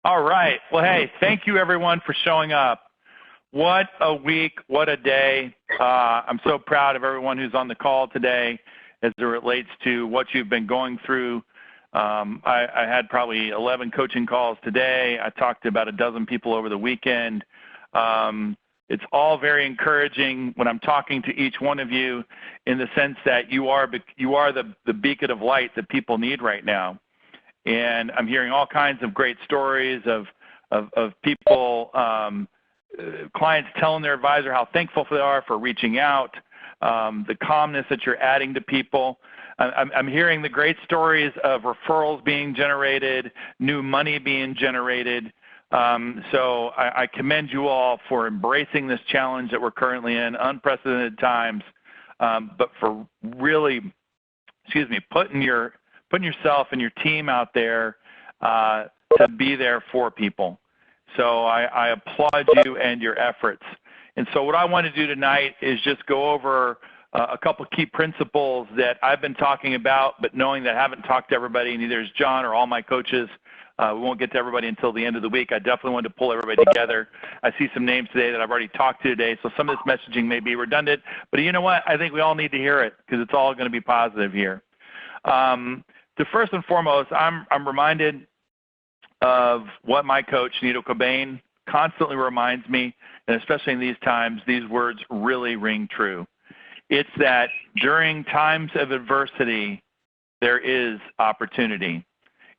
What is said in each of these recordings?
All right. Well, hey, thank you everyone for showing up. What a week, what a day. I'm so proud of everyone who's on the call today as it relates to what you've been going through. I had probably 11 coaching calls today. I talked to about a dozen people over the weekend. It's all very encouraging when I'm talking to each one of you in the sense that you are the beacon of light that people need right now. And I'm hearing all kinds of great stories of people, clients telling their advisor how thankful they are for reaching out, the calmness that you're adding to people. I'm hearing the great stories of referrals being generated, new money being generated. So I commend you all for embracing this challenge that we're currently in, unprecedented times, but for really, putting yourself and your team out there to be there for people. So I applaud you and your efforts. And so what I want to do tonight is just go over a couple key principles that I've been talking about, but knowing that I haven't talked to everybody, neither has John or all my coaches. We won't get to everybody until the end of the week. I definitely wanted to pull everybody together. I see some names today that I've already talked to today, so some of this messaging may be redundant. But you know what? I think we all need to hear it because it's all going to be positive here. First and foremost, I'm reminded of what my coach, Nito Cobain, constantly reminds me, and especially in these times, these words really ring true. It's that during times of adversity, there is opportunity.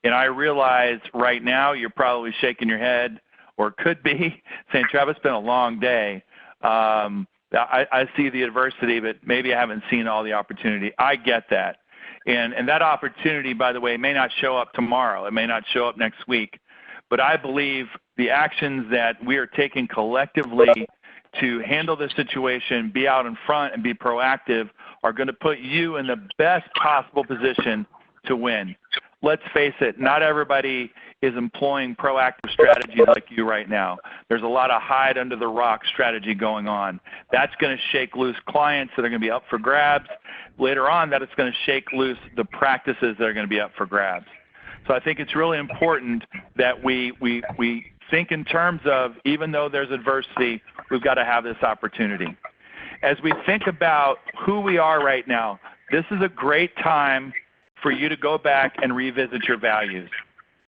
And I realize right now you're probably shaking your head, or could be, saying, Travis, it's been a long day. I see the adversity, but maybe I haven't seen all the opportunity. I get that. And that opportunity, by the way, may not show up tomorrow. It may not show up next week. But I believe the actions that we are taking collectively to handle this situation, be out in front and be proactive, are going to put you in the best possible position to win. Let's face it, not everybody is employing proactive strategies like you right now. There's a lot of hide under the rock strategy going on. That's going to shake loose clients that are going to be up for grabs. Later on, that it's going to shake loose the practices that are going to be up for grabs. So I think it's really important that we think in terms of, even though there's adversity, we've got to have this opportunity. As we think about who we are right now, this is a great time for you to go back and revisit your values.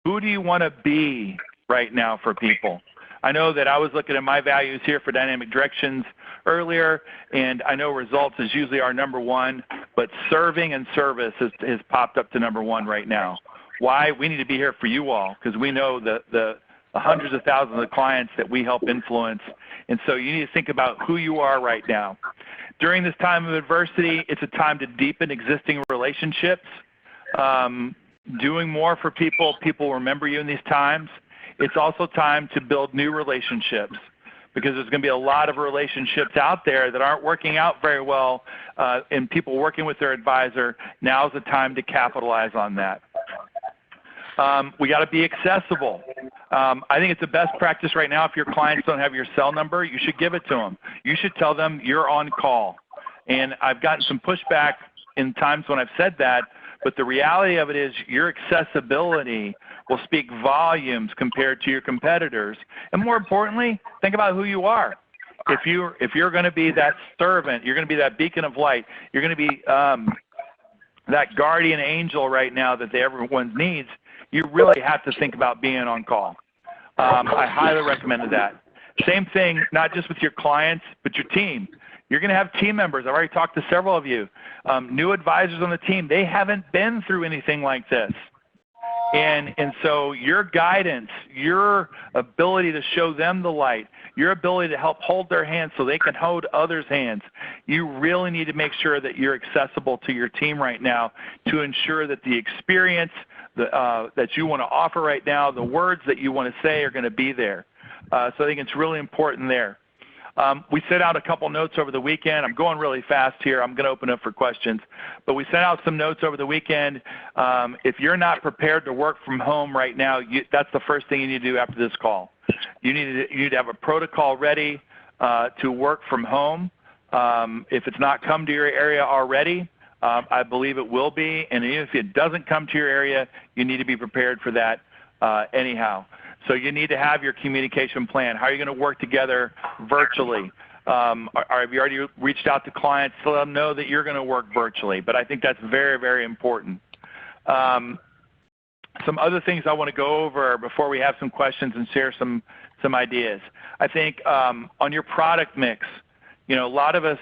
Who do you want to be right now for people? I know that I was looking at my values here for Dynamic Directions earlier, and I know results is usually our number one, but serving and service has popped up to number one right now. Why? We need to be here for you all, because we know the hundreds of thousands of clients that we help influence, and so you need to think about who you are right now. During this time of adversity, it's a time to deepen existing relationships. Doing more for people. People remember you in these times. It's also time to build new relationships, because there's going to be a lot of relationships out there that aren't working out very well, and people working with their advisor. Now's the time to capitalize on that. We got to be accessible. I think it's the best practice right now. If your clients don't have your cell number, you should give it to them. You should tell them you're on call. And I've gotten some pushback in times when I've said that, but the reality of it is your accessibility will speak volumes compared to your competitors. And more importantly, think about who you are. If you're going to be that servant, you're going to be that beacon of light, you're going to be that guardian angel right now that everyone needs, you really have to think about being on call. I highly recommend that. Same thing, not just with your clients, but your team. You're going to have team members. I've already talked to several of you. New advisors on the team, they haven't been through anything like this. And so your guidance, your ability to show them the light, your ability to help hold their hands so they can hold others' hands, you really need to make sure that you're accessible to your team right now to ensure that the experience that you want to offer right now, the words that you want to say are going to be there. So I think it's really important there. We sent out a couple notes over the weekend. I'm going really fast here. I'm going to open up for questions. But we sent out some notes over the weekend. If you're not prepared to work from home right now, that's the first thing you need to do after this call. You need to have a protocol ready to work from home. If it's not come to your area already, I believe it will be. And even if it doesn't come to your area, you need to be prepared for that anyhow. So you need to have your communication plan. How are you going to work together virtually? Have you already reached out to clients to let them know that you're going to work virtually? But I think that's very, very important. Some other things I want to go over before we have some questions and share some ideas. I think on your product mix, a lot of us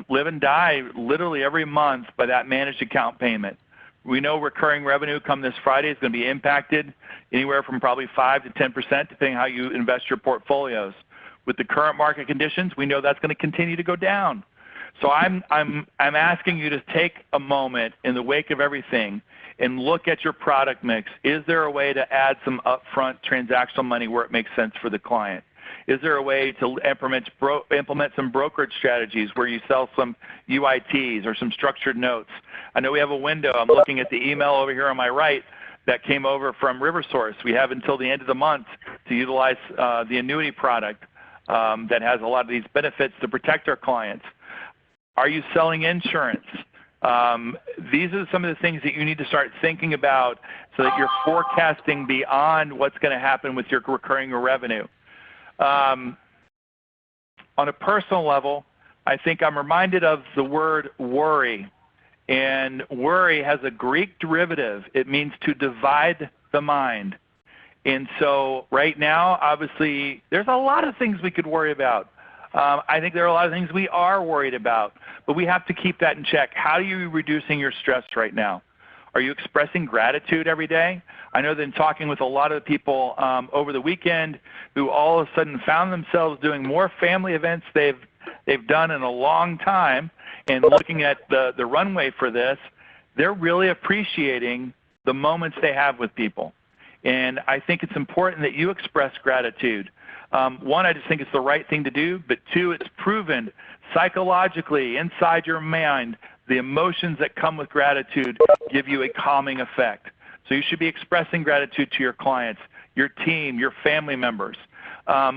live and die literally every month by that managed account payment. We know recurring revenue come this Friday is going to be impacted anywhere from probably 5 to 10%, depending how you invest your portfolios. With the current market conditions, we know that's going to continue to go down. So I'm asking you to take a moment in the wake of everything and look at your product mix. Is there a way to add some upfront transactional money where it makes sense for the client? Is there a way to implement some brokerage strategies where you sell some UITs or some structured notes? I know we have a window. I'm looking at the email over here on my right that came over from RiverSource. We have until the end of the month to utilize the annuity product that has a lot of these benefits to protect our clients. Are you selling insurance? These are some of the things that you need to start thinking about so that you're forecasting beyond what's going to happen with your recurring revenue. On a personal level, I think I'm reminded of the word worry. And worry has a Greek derivative. It means to divide the mind. And so right now, obviously, there's a lot of things we could worry about. I think there are a lot of things we are worried about, but we have to keep that in check. How are you reducing your stress right now? Are you expressing gratitude every day? I know that in talking with a lot of people over the weekend who all of a sudden found themselves doing more family events they've done in a long time, and looking at the runway for this, they're really appreciating the moments they have with people. And I think it's important that you express gratitude. One, I just think it's the right thing to do, but two, it's proven psychologically inside your mind, the emotions that come with gratitude give you a calming effect. So you should be expressing gratitude to your clients, your team, your family members.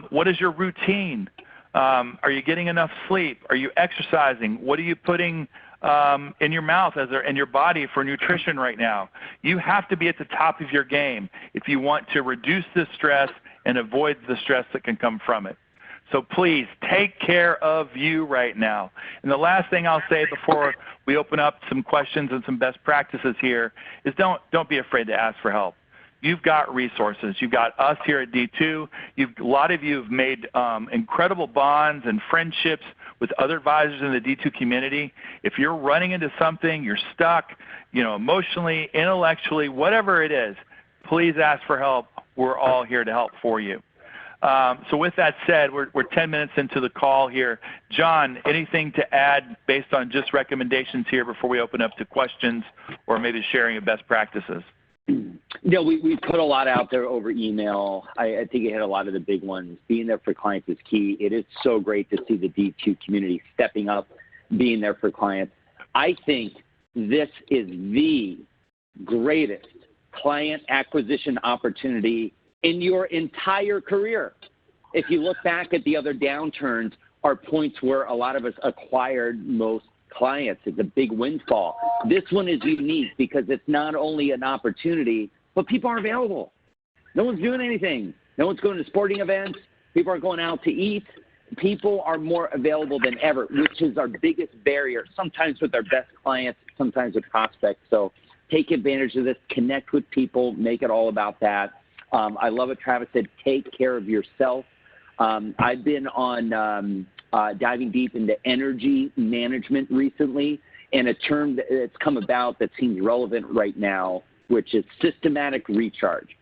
What is your routine? Are you getting enough sleep? Are you exercising? What are you putting in your mouth in your body for nutrition right now? You have to be at the top of your game if you want to reduce the stress and avoid the stress that can come from it. So please take care of you right now. And the last thing I'll say before we open up some questions and some best practices here is don't be afraid to ask for help. You've got resources. You've got us here at D2. A lot of you have made incredible bonds and friendships with other advisors in the D2 community. If you're running into something, you're stuck, emotionally, intellectually, whatever it is, please ask for help. We're all here to help for you. So with that said, we're 10 minutes into the call here. John, anything to add based on just recommendations here before we open up to questions or maybe sharing of best practices? No, we put a lot out there over email. I think you hit a lot of the big ones. Being there for clients is key. It is so great to see the D2 community stepping up, being there for clients. I think this is the greatest client acquisition opportunity in your entire career. If you look back at the other downturns, are points where a lot of us acquired most clients. It's a big windfall. This one is unique because it's not only an opportunity, but people are available. No one's doing anything. No one's going to sporting events. People are going out to eat. People are more available than ever, which is our biggest barrier, sometimes with our best clients, sometimes with prospects. So take advantage of this, connect with people, make it all about that. I love what Travis said, take care of yourself. I've been on diving deep into energy management recently, and a term that's come about that seems relevant right now, which is systematic recharge.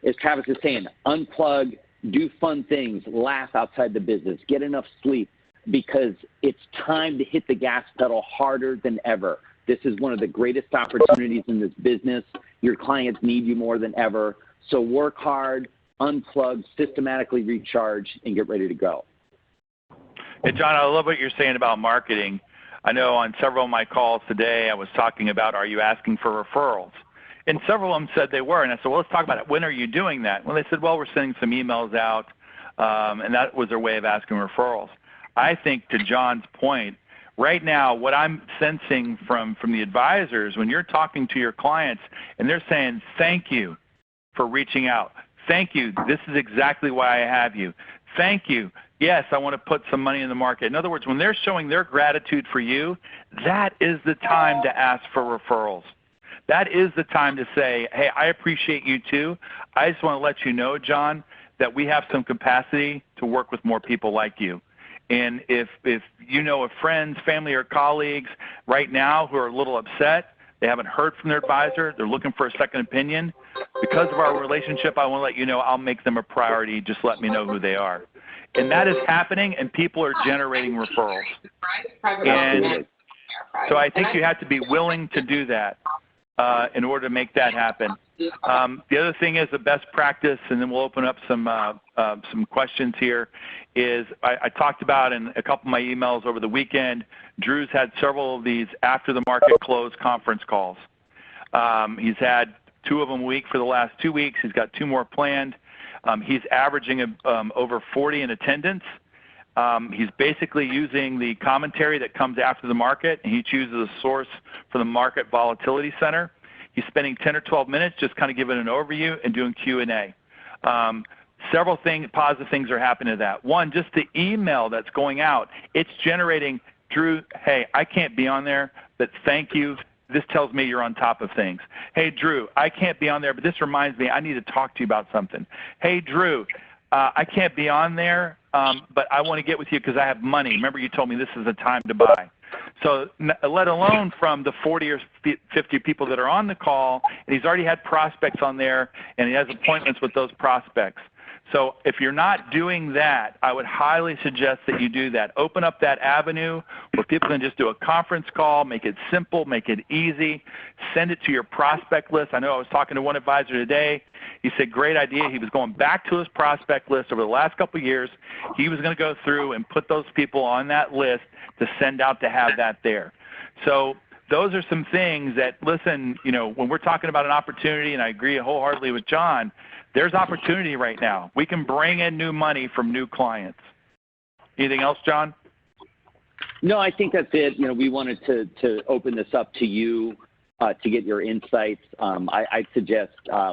As Travis is saying, unplug, do fun things, laugh outside the business, get enough sleep, because it's time to hit the gas pedal harder than ever. This is one of the greatest opportunities in this business. Your clients need you more than ever. So work hard, unplug, systematically recharge, and get ready to go. Hey, John, I love what you're saying about marketing. I know on several of my calls today, I was talking about, are you asking for referrals? And several of them said they were. And I said, well, let's talk about it. When are you doing that? Well, they said, well, we're sending some emails out. And that was their way of asking referrals. I think to John's point, right now, what I'm sensing from the advisors, when you're talking to your clients and they're saying, thank you for reaching out. thank you. This is exactly why I have you. Thank you. Yes, I want to put some money in the market. In other words, when they're showing their gratitude for you, that is the time to ask for referrals. That is the time to say, hey, I appreciate you too. I just want to let you know, John, that we have some capacity to work with more people like you. And if you know of friends, family, or colleagues right now who are a little upset, they haven't heard from their advisor, they're looking for a second opinion, because of our relationship, I want to let you know I'll make them a priority. Just let me know who they are. And that is happening, and people are generating referrals. And so I think you have to be willing to do that in order to make that happen. The other thing is the best practice, and then we'll open up some questions here, is I talked about in a couple of my emails over the weekend, Drew's had several of these after the market close conference calls. He's had 2 of them a week for the last 2 weeks. He's got 2 more planned. He's averaging over 40 in attendance. He's basically using the commentary that comes after the market, and he chooses a source for the Market Volatility Center. He's spending 10 or 12 minutes just kind of giving an overview and doing Q&A. Several positive things are happening to that. One, just the email that's going out, it's generating, Drew, hey, I can't be on there, but thank you. This tells me you're on top of things. Hey, Drew, I can't be on there, but this reminds me I need to talk to you about something. Hey, Drew, I can't be on there, but I want to get with you because I have money. Remember you told me this is the time to buy. So let alone from the 40 or 50 people that are on the call, and he's already had prospects on there, and he has appointments with those prospects. So if you're not doing that, I would highly suggest that you do that. Open up that avenue where people can just do a conference call, make it simple, make it easy, send it to your prospect list. I know I was talking to one advisor today. He said, great idea. He was going back to his prospect list over the last couple of years. He was going to go through and put those people on that list to send out to have that there. So those are some things that, listen, when we're talking about an opportunity, and I agree wholeheartedly with John, there's opportunity right now. We can bring in new money from new clients. Anything else, John? No, I think that's it. We wanted to open this up to you to get your insights. I suggest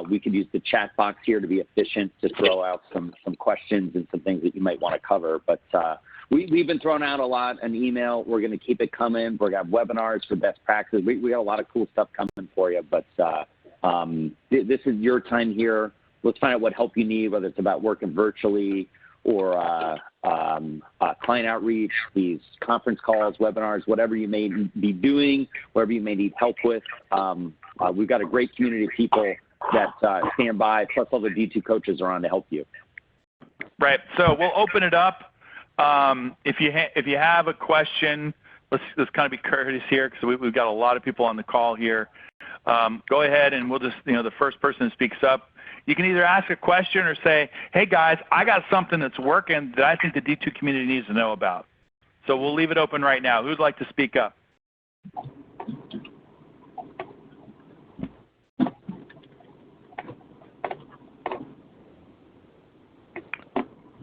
we could use the chat box here to be efficient, to throw out some questions and some things that you might want to cover. But we've been throwing out a lot an email. We're going to keep it coming. We're going to have webinars for best practices. We got a lot of cool stuff coming for you. But this is your time here. Let's find out what help you need, whether it's about working virtually or client outreach, these conference calls, webinars, whatever you may be doing, whatever you may need help with. We've got a great community of people that stand by, plus all the D2 coaches are on to help you. Right. So we'll open it up. If you have a question, let's kind of be courteous here because we've got a lot of people on the call here. Go ahead and we'll just, the first person who speaks up, you can either ask a question or say, hey guys, I got something that's working that I think the D2 community needs to know about. So we'll leave it open right now. Who'd like to speak up?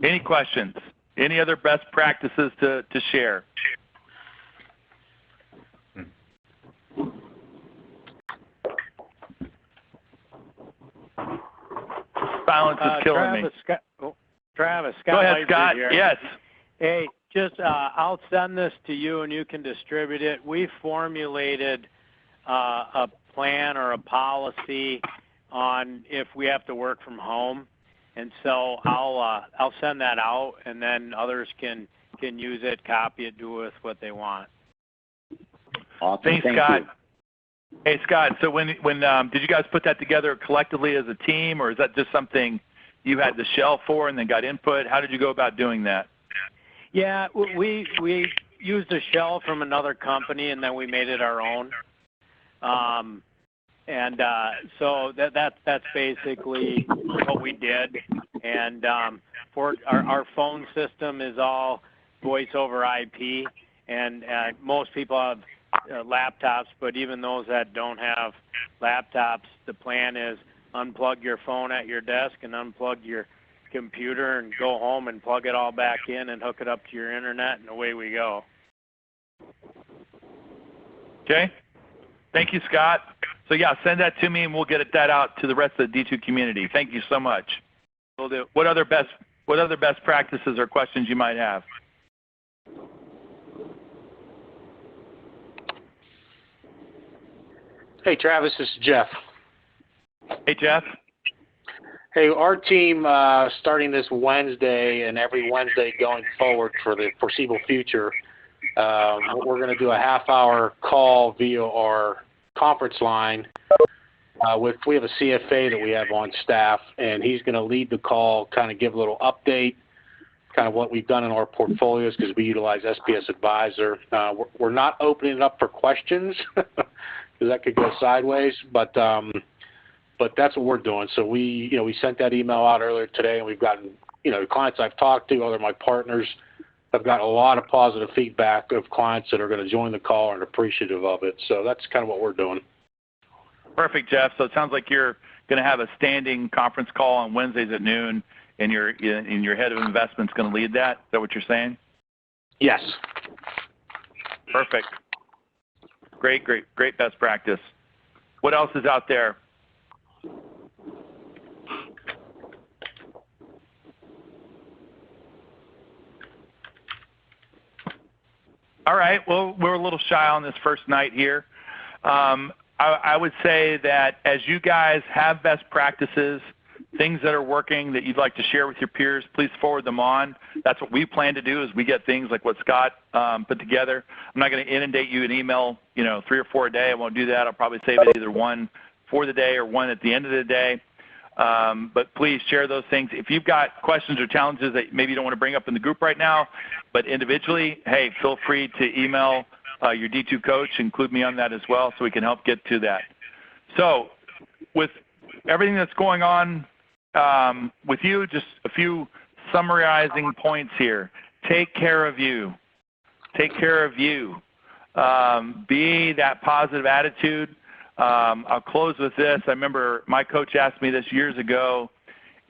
Any questions? Any other best practices to share? Silence is killing me. Travis, Scott. Go ahead, Scott. Here. Yes. Hey, just I'll send this to you and you can distribute it. We formulated a plan or a policy on if we have to work from home, and so I'll send that out, and then others can use it, copy it, do with what they want. Awesome. Thanks, Scott. Hey, Scott, so when did you guys put that together collectively as a team, or is that just something you had the shell for and then got input? How did you go about doing that? Yeah, we used a shell from another company, and then we made it our own. So that's basically what we did. And for our phone system is all voice over IP, and most people have laptops, but even those that don't have laptops, the plan is unplug your phone at your desk and unplug your computer and go home and plug it all back in and hook it up to your internet, and away we go. Okay. Thank you, Scott. So yeah, send that to me and we'll get that out to the rest of the D2 community. Thank you so much. Will do. What other best practices or questions you might have? Hey, Travis, this is Jeff. Hey, Jeff. Hey, our team starting this Wednesday and every Wednesday going forward for the foreseeable future, we're going to do a half-hour call via our conference line. We have a CFA that we have on staff, and he's going to lead the call, kind of give a little update, kind of what we've done in our portfolios because we utilize SPS Advisor. We're not opening it up for questions because that could go sideways, but that's what we're doing. So we sent that email out earlier today, and we've gotten, the clients I've talked to, other my partners, I've got a lot of positive feedback of clients that are going to join the call and appreciative of it. So that's kind of what we're doing. Perfect, Jeff. So it sounds like you're going to have a standing conference call on Wednesdays at noon, and your head of investment's going to lead that. Is that what you're saying? Yes. Perfect. Great best practice. What else is out there? All right. Well, we're a little shy on this first night here. I would say that as you guys have best practices, things that are working that you'd like to share with your peers, please forward them on. That's what we plan to do is we get things like what Scott put together. I'm not going to inundate you in email, 3 or 4 a day. I won't do that. I'll probably save it either one for the day or one at the end of the day. But please share those things. If you've got questions or challenges that maybe you don't want to bring up in the group right now, but individually, hey, feel free to email your D2 coach, include me on that as well so we can help get to that. So with everything that's going on with you, just a few summarizing points here. Take care of you. Take care of you. Be that positive attitude. I'll close with this. I remember my coach asked me this years ago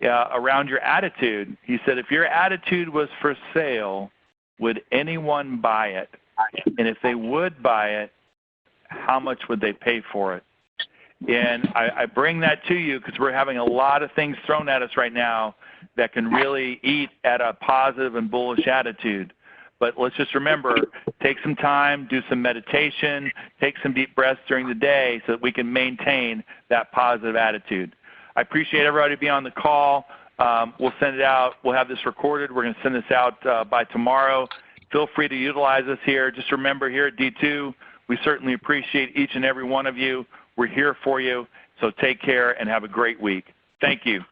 around your attitude. He said, if your attitude was for sale, would anyone buy it? And if they would buy it, how much would they pay for it? And I bring that to you because we're having a lot of things thrown at us right now that can really eat at a positive and bullish attitude. But let's just remember, take some time, do some meditation, take some deep breaths during the day so that we can maintain that positive attitude. I appreciate everybody being on the call. We'll send it out. We'll have this recorded. We're going to send this out by tomorrow. Feel free to utilize us here. Just remember, here at D2, we certainly appreciate each and every one of you. We're here for you. So take care and have a great week. Thank you.